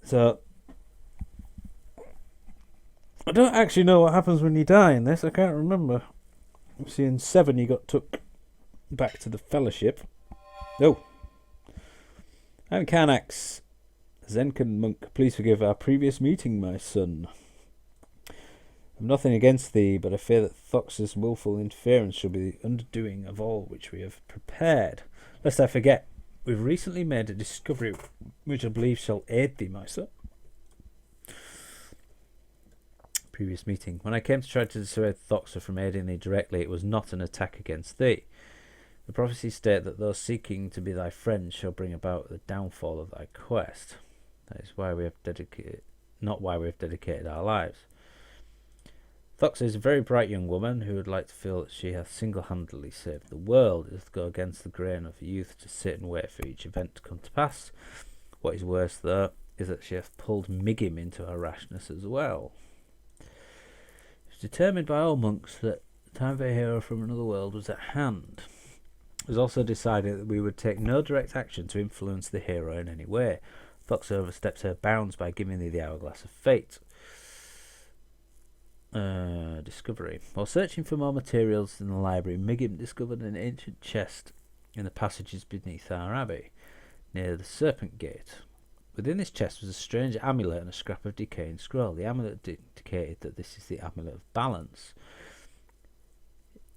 So, I don't actually know what happens when you die in this. I can't remember. See, in 7 you got took back to the Fellowship. Oh. I'm Carnax. Zenkan monk, please forgive our previous meeting, my son. I've nothing against thee, but I fear that Thox's wilful interference shall be the undoing of all which we have prepared. Lest I forget, we've recently made a discovery which I believe shall aid thee, my son. Previous meeting. When I came to try to dissuade Thoxa from aiding thee directly, it was not an attack against thee. The prophecies state that those seeking to be thy friends shall bring about the downfall of thy quest. That is why we have not why we have dedicated our lives. Thoxa is a very bright young woman who would like to feel that she hath single-handedly saved the world. It doth go against the grain of youth to sit and wait for each event to come to pass. What is worse, though, is that she hath pulled Miggim into her rashness as well. It was determined by all monks that the time for a hero from another world was at hand. It was also decided that we would take no direct action to influence the hero in any way. Thoxa oversteps her bounds by giving thee the hourglass of fate. Discovery. While searching for more materials in the library, Miggim discovered an ancient chest in the passages beneath our abbey, near the Serpent Gate. Within this chest was a strange amulet and a scrap of decaying scroll. The amulet indicated that this is the amulet of balance.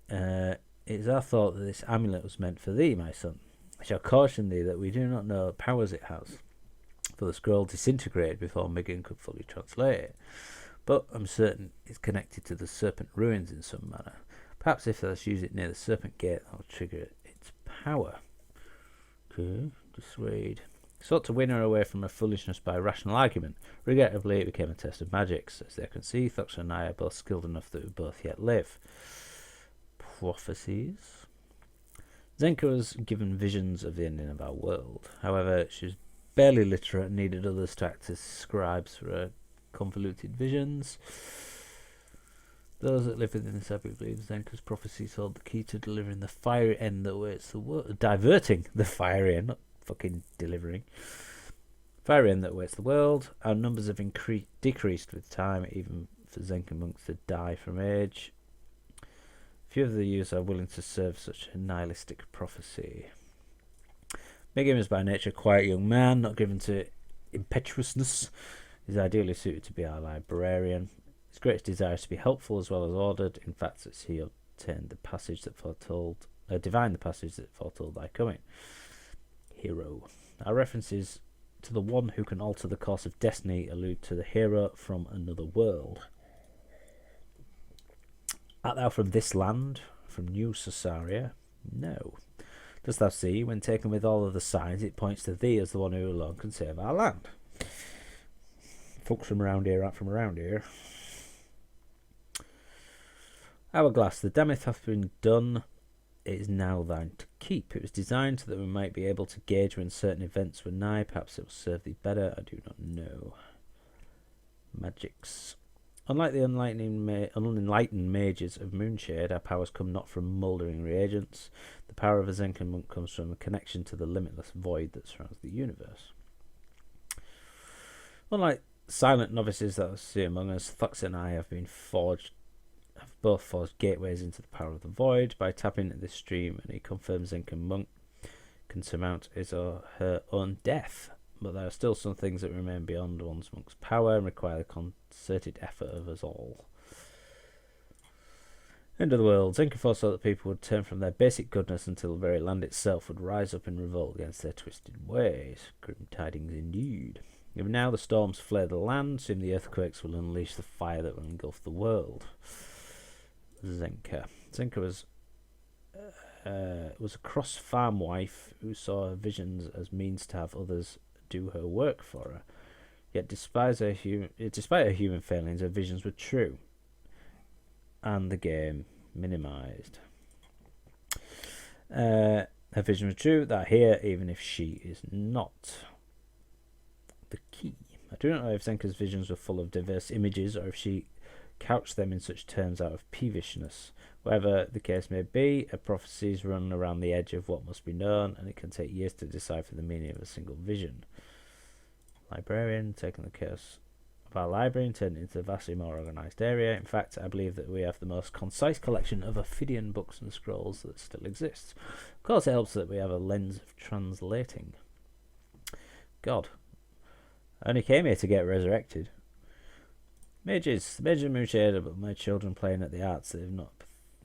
It is our thought that this amulet was meant for thee, my son. I shall caution thee that we do not know what powers it has, for the scroll disintegrated before Miggin could fully translate it. But I'm certain it's connected to the Serpent ruins in some manner. Perhaps if I use it near the Serpent Gate, I'll trigger its power. Okay, dissuade. Sought to win her away from her foolishness by rational argument. Regrettably, it became a test of magics. As they can see, Thoxa and I are both skilled enough that we both yet live. Prophecies. Zenka was given visions of the ending of our world. However, she was barely literate and needed others to act as scribes for her convoluted visions. Those that live within this epic believe Zenka's prophecies hold the key to delivering the fiery end that awaits the world. Diverting the fiery end, not fucking delivering. Fiery end that awaits the world. Our numbers have decreased with time, even for Zenka monks to die from age. Few of the youths are willing to serve such a nihilistic prophecy. Miggim is by nature a quiet young man, not given to impetuousness. He is ideally suited to be our librarian. His greatest desire is to be helpful as well as ordered. In fact, as he obtained the passage that divined the passage that foretold thy coming. Hero. Our references to the one who can alter the course of destiny allude to the hero from another world. Art thou from this land, from New Caesarea? No. Dost thou see, when taken with all other signs, it points to thee as the one who alone can save our land. Folks from around here aren't from around here. Hourglass, the damneth hath been done, it is now thine to keep. It was designed so that we might be able to gauge when certain events were nigh. Perhaps it will serve thee better, I do not know. Magics. Unlike the unenlightened mages of Moonshade, our powers come not from mouldering reagents. The power of a Zenkan monk comes from a connection to the limitless void that surrounds the universe. Unlike silent novices that I see among us, Thoxa and I have both forged gateways into the power of the void. By tapping into this stream, and he confirms Zenkan monk can surmount his or her own death. But there are still some things that remain beyond one's monk's power and require the concerted effort of us all. End of the world. Zenka foresaw that people would turn from their basic goodness until the very land itself would rise up in revolt against their twisted ways. Grim tidings indeed. Even now the storms flare the land, soon the earthquakes will unleash the fire that will engulf the world. Zenka. Zenka was a cross-farm wife who saw her visions as means to have others do her work for her. Yet despite her human failings, her visions were true. And the game minimised. Her vision was true, that here, even if she is not. The key. I do not know if Zenka's visions were full of diverse images, or if she couched them in such terms out of peevishness. Whatever the case may be, a prophecies run around the edge of what must be known, and it can take years to decipher the meaning of a single vision. Librarian, taking the curse of our library and turning it into a vastly more organised area. In fact, I believe that we have the most concise collection of Ophidian books and scrolls that still exists. Of course, it helps that we have a lens of translating. God. I only came here to get resurrected. Mages. The mages of Moonshade, but my children playing at the arts that have not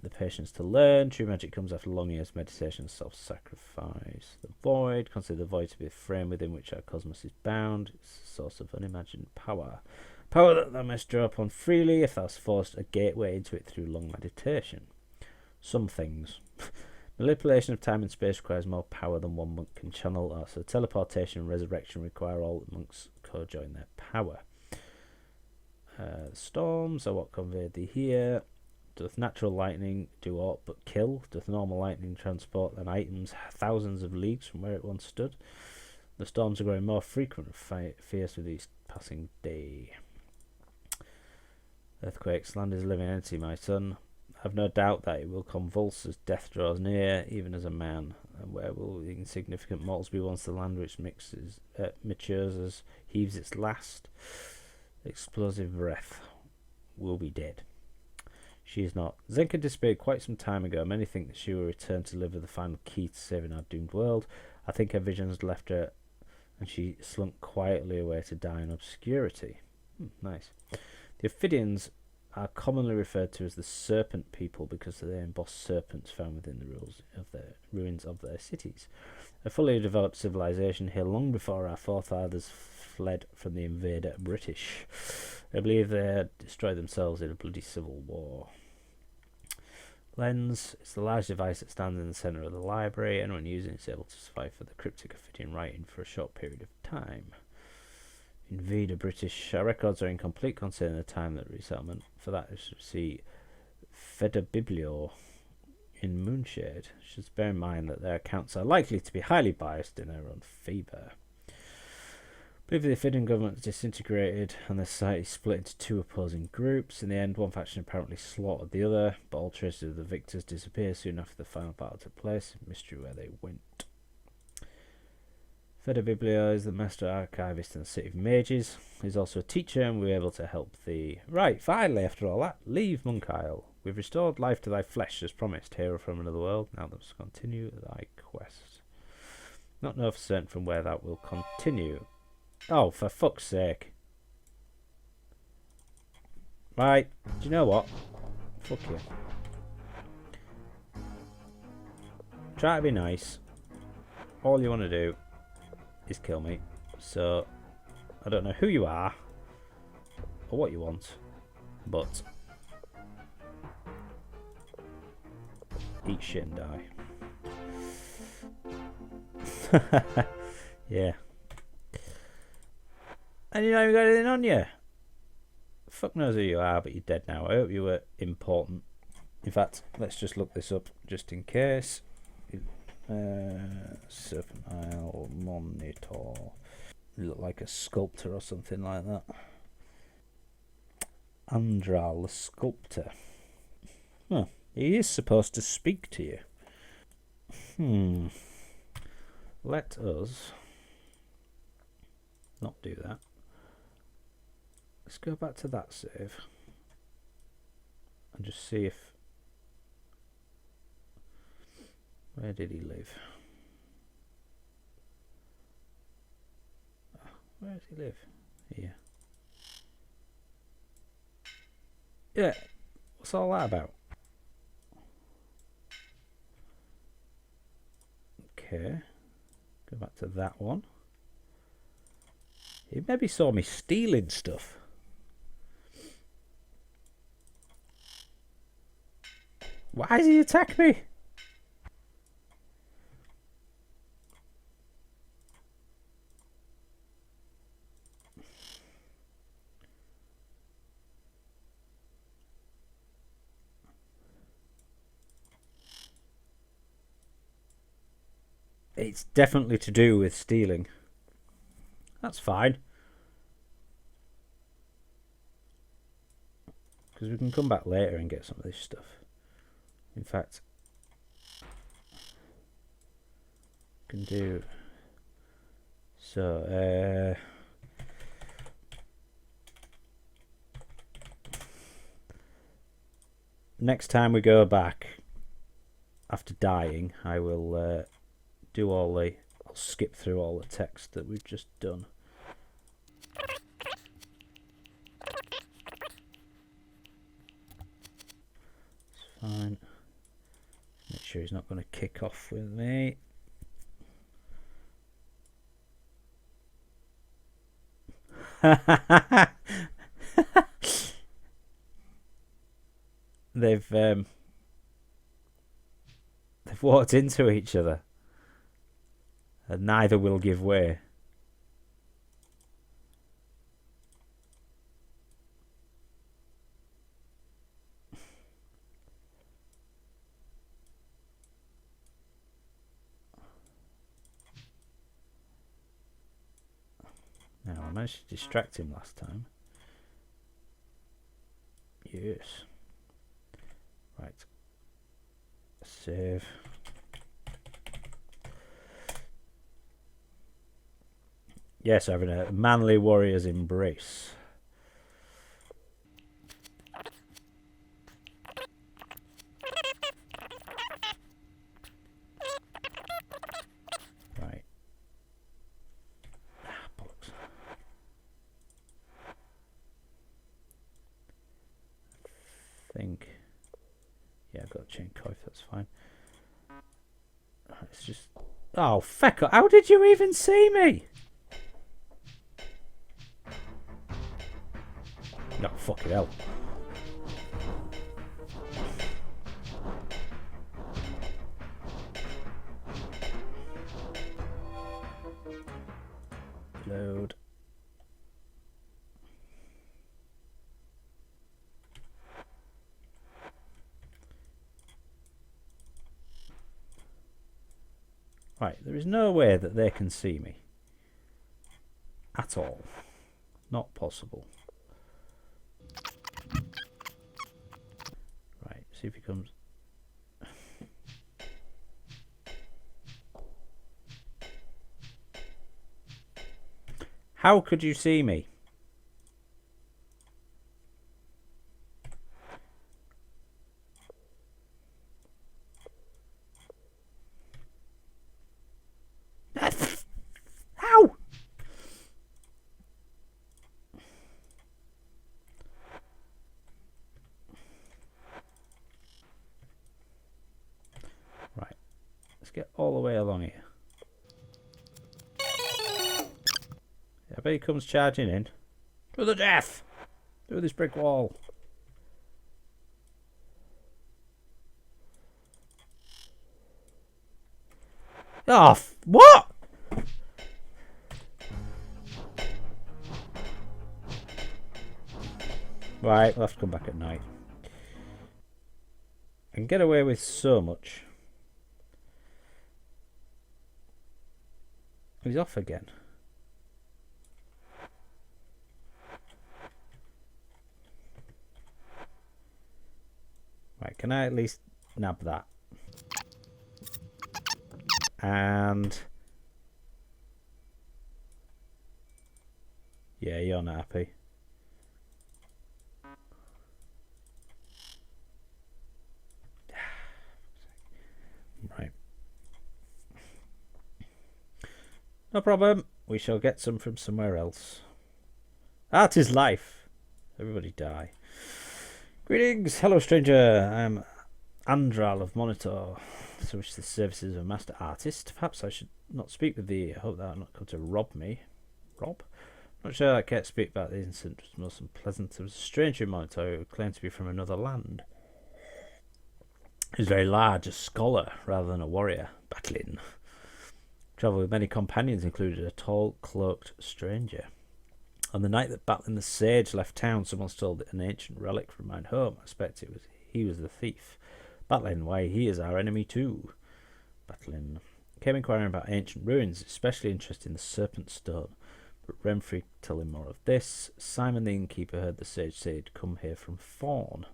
the patience to learn. True magic comes after long years of meditation and self-sacrifice. The void. Consider the void to be a frame within which our cosmos is bound. It's a source of unimagined power. Power that thou must draw upon freely if thou hast forced a gateway into it through long meditation. Some things. Manipulation of time and space requires more power than one monk can channel. So teleportation and resurrection require all the monks co-join their power. Storms are what conveyed thee here. Doth natural lightning do aught but kill? Doth normal lightning transport than items thousands of leagues from where it once stood? The storms are growing more frequent and fierce with each passing day. Earthquakes, land is a living entity, my son. I have no doubt that it will convulse as death draws near, even as a man. And where will the insignificant mortals be once the land which matures as heaves its last explosive breath will be dead? She is not. Zenka disappeared quite some time ago. Many think that she will return to deliver the final key to saving our doomed world. I think her visions left her and she slunk quietly away to die in obscurity. Nice. The Ophidians are commonly referred to as the Serpent people because they emboss serpents found within the ruins of their cities. A fully developed civilization here long before our forefathers fled from the invader British. I believe they had destroyed themselves in a bloody civil war. Lens. It's the large device that stands in the centre of the library. Anyone using it is able to decipher the cryptic Ophidian writing for a short period of time. Invader British. Our records are incomplete concerning the time of the resettlement. For that, you should see Biblio in Moonshade. You should bear in mind that their accounts are likely to be highly biased in their own favour. I believe the Ophidian government disintegrated and the society split into two opposing groups. In the end, one faction apparently slaughtered the other, but all traces of the victors disappeared soon after the final battle took place. Mystery where they went. Feder Biblio is the master archivist in the City of Mages. He's also a teacher and we were able to help the... Right, finally, after all that, leave Monk Isle. We've restored life to thy flesh as promised, hero from another world. Now let's continue thy quest. Not know for certain from where that will continue. Oh, for fuck's sake. Right, do you know what? Fuck you. Try to be nice. All you want to do is kill me. So, I don't know who you are or what you want, but eat shit and die. Yeah. And you not even got anything on you. Fuck knows who you are, but you're dead now. I hope you were important. In fact, let's just look this up just in case. Serpent Isle Monitor. You look like a sculptor or something like that. Andral the sculptor. Huh. He is supposed to speak to you. Let us not do that. Let's go back to that save and just see if... Where did he live? Where does he live? Here. Yeah. What's all that about? Okay. Go back to that one. He maybe saw me stealing stuff. Why does he attack me? It's definitely to do with stealing. That's fine. Because we can come back later and get some of this stuff. In fact, can do so. Next time we go back after dying, I will do all the. I'll skip through all the text that we've just done. It's fine. Make sure he's not going to kick off with me. They've walked into each other, and neither will give way. Now, I managed to distract him last time. Yes. Right. Save. Yes, having a manly warrior's embrace. Right. Bollocks. I think. Yeah, I've got a chain coif, that's fine. It's just. Oh, feck! How did you even see me? No, fucking hell. Load. Right, there is no way that they can see me. At all. Not possible. Right, see if he comes. How could you see me? How? Right, let's get all the way along here. I bet he comes charging in. To the death! Through this brick wall. Oh, what? Right, we'll have to come back at night. I can get away with so much. He's off again. Right, can I at least nab that? And yeah, you're not happy. Right. No problem. We shall get some from somewhere else. Art is life. Everybody die. Greetings. Hello, stranger. I'm Andral of Monitor. So wish the services of a master artist. Perhaps I should not speak with thee. I hope thou art not come to rob me. Rob? Not sure I care to speak about the incident. It was most unpleasant. There was a stranger in Monitor who claimed to be from another land. He was very large, a scholar rather than a warrior. Batlin. Travelled with many companions, included a tall, cloaked stranger. On the night that Batlin the sage left town, someone stole an ancient relic from mine home. I suspect he was the thief. Batlin, why, he is our enemy too. Batlin came inquiring about ancient ruins, especially interested in the Serpent stone. But Renfrey told him more of this. Simon the innkeeper heard the sage say he'd come here from Fawn.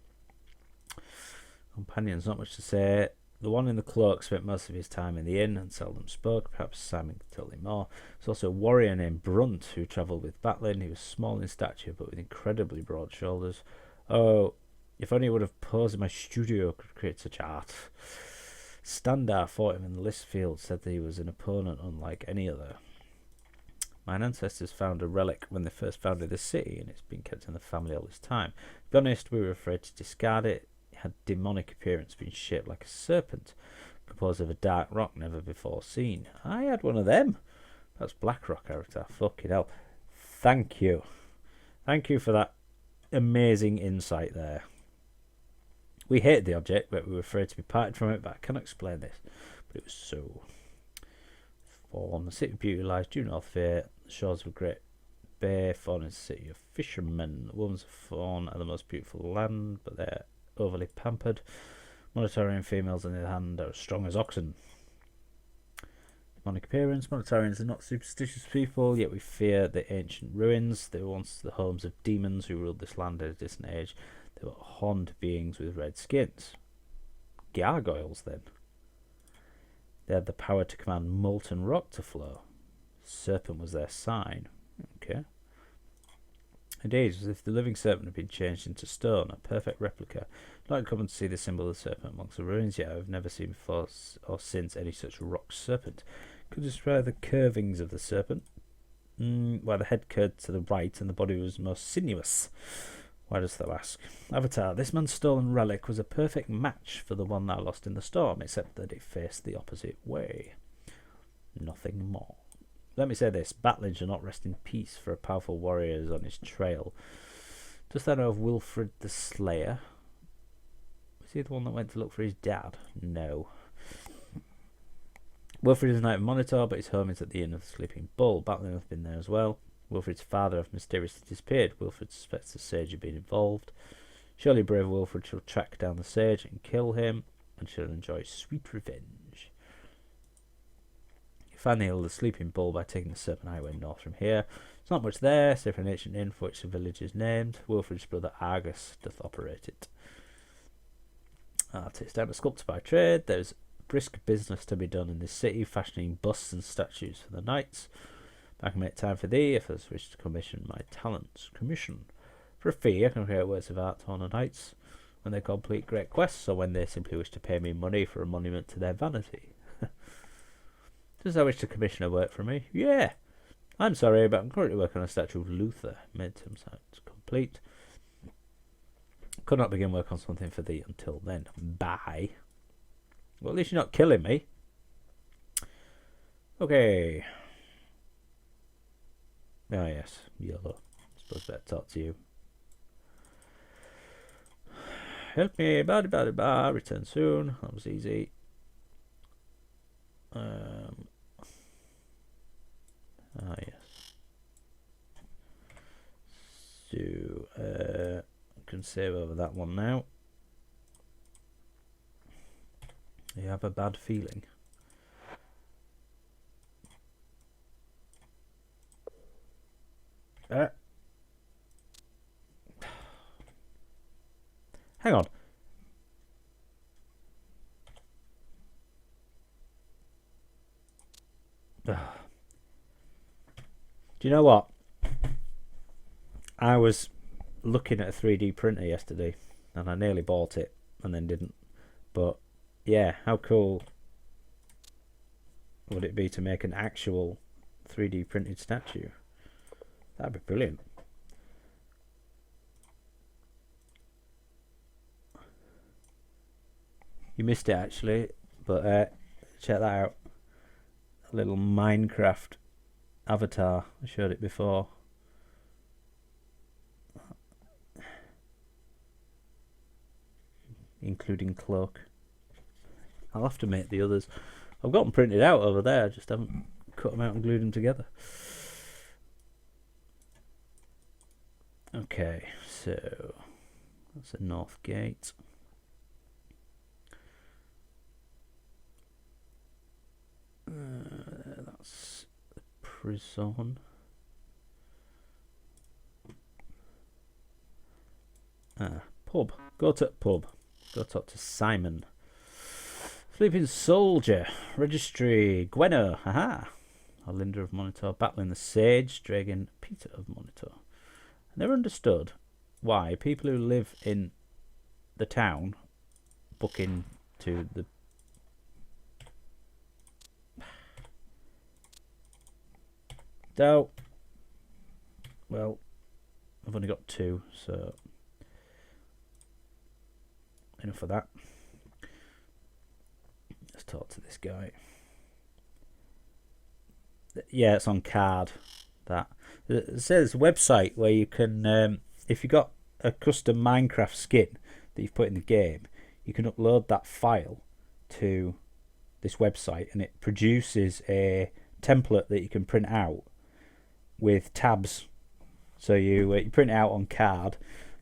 Companions, not much to say. The one in the cloak spent most of his time in the inn and seldom spoke. Perhaps Simon could tell him more. There's also a warrior named Brunt who travelled with Batlin. He was small in stature but with incredibly broad shoulders. Oh, if only he would have posed in my studio could create such art. Standar fought him in the list field, said that he was an opponent unlike any other. My ancestors found a relic when they first founded the city, and it's been kept in the family all this time. To be honest, we were afraid to discard it. It had demonic appearance, being shaped like a serpent, composed of a dark rock never before seen. I had one of them. That's black rock, Avatar. Fucking hell. Thank you. Thank you for that amazing insight there. We hated the object, but we were afraid to be parted from it, but I cannot explain this. But it was so. Fawn. The city of beauty lies due north here. The shores of a great bay. Fawn is a city of fishermen. The women's of Fawn are the most beautiful land, but they're overly pampered. Monotarian females, on the other hand, are as strong as oxen. Demonic appearance. Monotarians are not superstitious people, yet we fear the ancient ruins. They were once the homes of demons who ruled this land at a distant age. They were horned beings with red skins. Gargoyles, then. They had the power to command molten rock to flow. Serpent was their sign. Okay. Indeed, as if the living serpent had been changed into stone, a perfect replica. Not uncommon to see the symbol of the serpent amongst the ruins, yet I have never seen before or since any such rock serpent. Could you describe the curvings of the serpent? Why the head curved to the right and the body was most sinuous. Why dost thou ask? Avatar, this man's stolen relic was a perfect match for the one thou lost in the storm, except that it faced the opposite way. Nothing more. Let me say this, Batlin shall not rest in peace, for a powerful warrior is on his trail. Dost thou know of Wilfred the Slayer? Was he the one that went to look for his dad? No. Wilfred is a knight of Monitor, but his home is at the Inn of the Sleeping Bull. Batlin hath been there as well. Wilfred's father hath mysteriously disappeared. Wilfred suspects the sage had been involved. Surely brave Wilfred shall track down the sage and kill him, and shall enjoy sweet revenge. You find the Hill of the Sleeping Bull by taking the Serpent Highway north from here. There's not much there, save for an ancient inn for which the village is named. Wilfred's brother Argus doth operate it. Artist. I'm a sculptor by trade. There's brisk business to be done in this city, fashioning busts and statues for the knights. I can make time for thee if thou wish to commission my talents. Commission. For a fee, I can create works of art to honour knights when they complete great quests, or when they simply wish to pay me money for a monument to their vanity. Does thou wish to commission a work for me? Yeah. I'm sorry, but I'm currently working on a statue of Luther. Made him sound complete. Could not begin work on something for thee until then. Bye. Well, at least you're not killing me. Okay. Ah, yes, yellow. I suppose I better talk to you. Help me, ba. Return soon. That was easy. Yes. So, I can save over that one now. You have a bad feeling. Hang on. Do you know what? I was looking at a 3D printer yesterday and I nearly bought it and then didn't. But yeah, how cool would it be to make an actual 3D printed statue? That'd be brilliant. You missed it actually, but check that out. A little Minecraft avatar. I showed it before. Including cloak. I'll have to make the others. I've got them printed out over there, I just haven't cut them out and glued them together. Okay, so that's the north gate. That's the prison. Pub. Go to pub. Go talk to Simon. Sleeping Soldier. Registry. Gwenno. Haha. Linda of Monitor. Batlin the Sage. Dragon. Peter of Monitor. I never understood why people who live in the town book into the... So, well, I've only got 2, so enough of that. Let's talk to this guy. Yeah, it's on card. That it says website where you can, if you got a custom Minecraft skin that you've put in the game, you can upload that file to this website, and it produces a template that you can print out with tabs. So you print it out on card,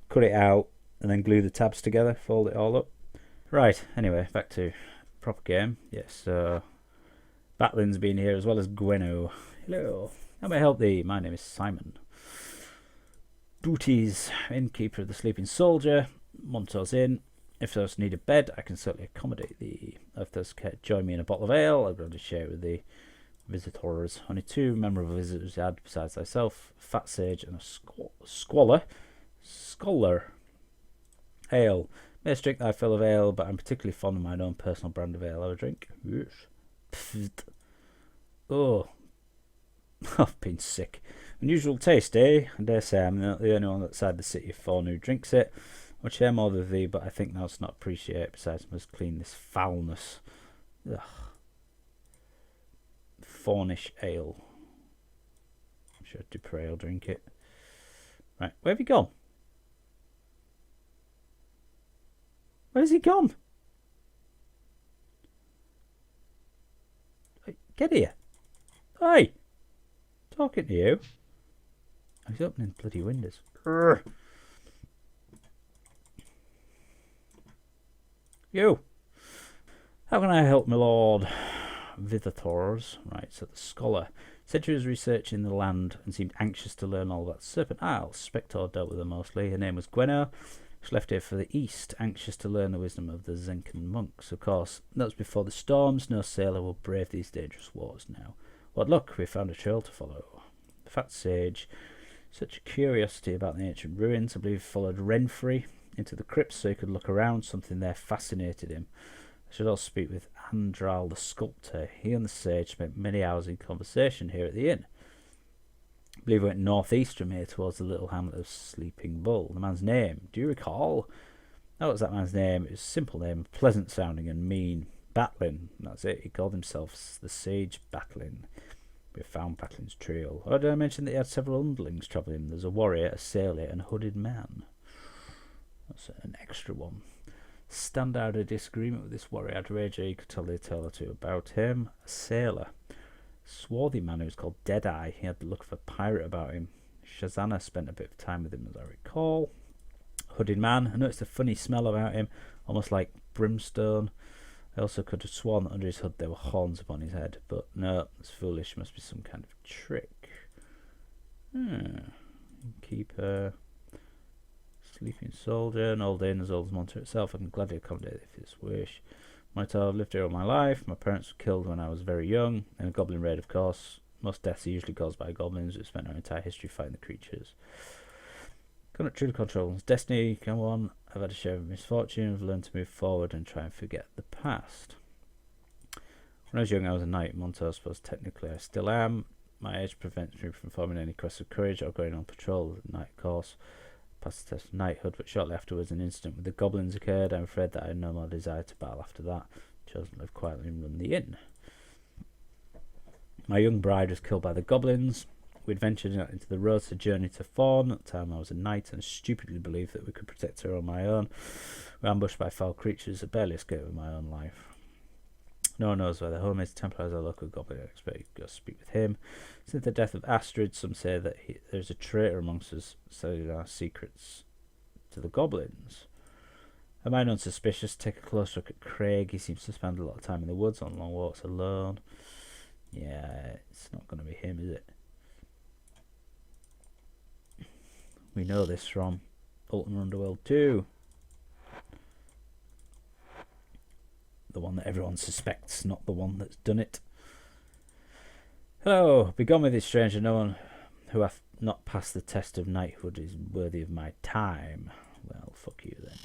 cut it out, and then glue the tabs together, fold it all up. Right, anyway, back to proper game. Yes, Batlin's been here as well as Gwenno. Hello. How may I help thee? My name is Simon. Duties, innkeeper of the Sleeping Soldier. Montor's Inn. If thou need a bed, I can certainly accommodate thee. If thou join me in a bottle of ale, I'll gladly share it with thee. Visitors. Only 2 memorable visitors you had besides thyself, a fat sage and a scholar. Ale. May drink thy fill of ale, but I'm particularly fond of mine own personal brand of ale I would drink. Yes. Pfft. Oh. I've been sick. Unusual taste, eh? I dare say I'm not the only one outside the city of Thorn who drinks it. I'd share more with thee, but I think thou'st not appreciate it. Besides, I must clean this foulness. Ugh. Faunish ale. I'm sure Dupre will drink it. Right, where have you gone? Where's he gone? Get here. Hey! Talking to you. Oh, he's opening bloody windows. Urgh. You! How can I help, my lord? Visitors. Right, so the scholar said she was researching the land and seemed anxious to learn all about Serpent Isle. Spector dealt with her mostly. Her name was Gwenno. She left here for the east, anxious to learn the wisdom of the Zenkan monks. Of course, that was before the storms. No sailor will brave these dangerous waters now. What luck, we found a trail to follow. The fat sage, such a curiosity about the ancient ruins. I believe he followed Renfrey into the crypts so he could look around. Something there fascinated him. I should also speak with Andral the sculptor. He and the sage spent many hours in conversation here at the inn. I believe we went northeast from here towards the little hamlet of Sleeping Bull. The man's name, do you recall? That was that man's name. It was a simple name, pleasant sounding and mean. Batlin, that's it. He called himself the Sage Batlin. We found Batlin's trail. Oh, did I mention that he had several underlings travelling? There's a warrior, a sailor, and a hooded man. That's an extra one. Stand out a disagreement with this warrior. I'd wager you could tell a tale or two about him. A sailor. Swarthy man who was called Deadeye. He had the look of a pirate about him. Shazana spent a bit of time with him, as I recall. Hooded man. I noticed a funny smell about him, almost like brimstone. I also could have sworn that under his hood there were horns upon his head, but no, it's foolish. Must be some kind of trick. Keeper. Sleeping soldier, an old inn as old as Monter itself. I can gladly accommodate if it's wish. Might have lived here all my life. My parents were killed when I was very young. In a goblin raid, of course. Most deaths are usually caused by goblins who spent our entire history fighting the creatures. Cannot truly control one's destiny. Come on. I've had a share of misfortune. I've learned to move forward and try and forget the past. When I was young, I was a knight. Monter, I suppose technically I still am. My age prevents me from forming any quest of courage or going on patrol at night, of course. Passed the test of knighthood, but shortly afterwards an incident with the goblins occurred. I'm afraid that I had no more desire to battle after that. Chose to live quietly and run the inn. My young bride was killed by the goblins. We'd ventured out into the roads to journey to Thorn. At the time I was a knight and stupidly believed that we could protect her on my own. We were ambushed by foul creatures that barely escaped with my own life. No one knows where the home is. Templar is a local goblin. I expect you to go speak with him. Since the death of Astrid, some say that there's a traitor amongst us selling our secrets to the goblins. Am I unsuspicious? Take a close look at Craig. He seems to spend a lot of time in the woods on long walks alone. Yeah, it's not going to be him, is it? We know this from Ultima Underworld 2. the one that everyone suspects, not the one that's done it. Hello, begone with this stranger. No one who hath not passed the test of knighthood is worthy of my time. Well, fuck you then.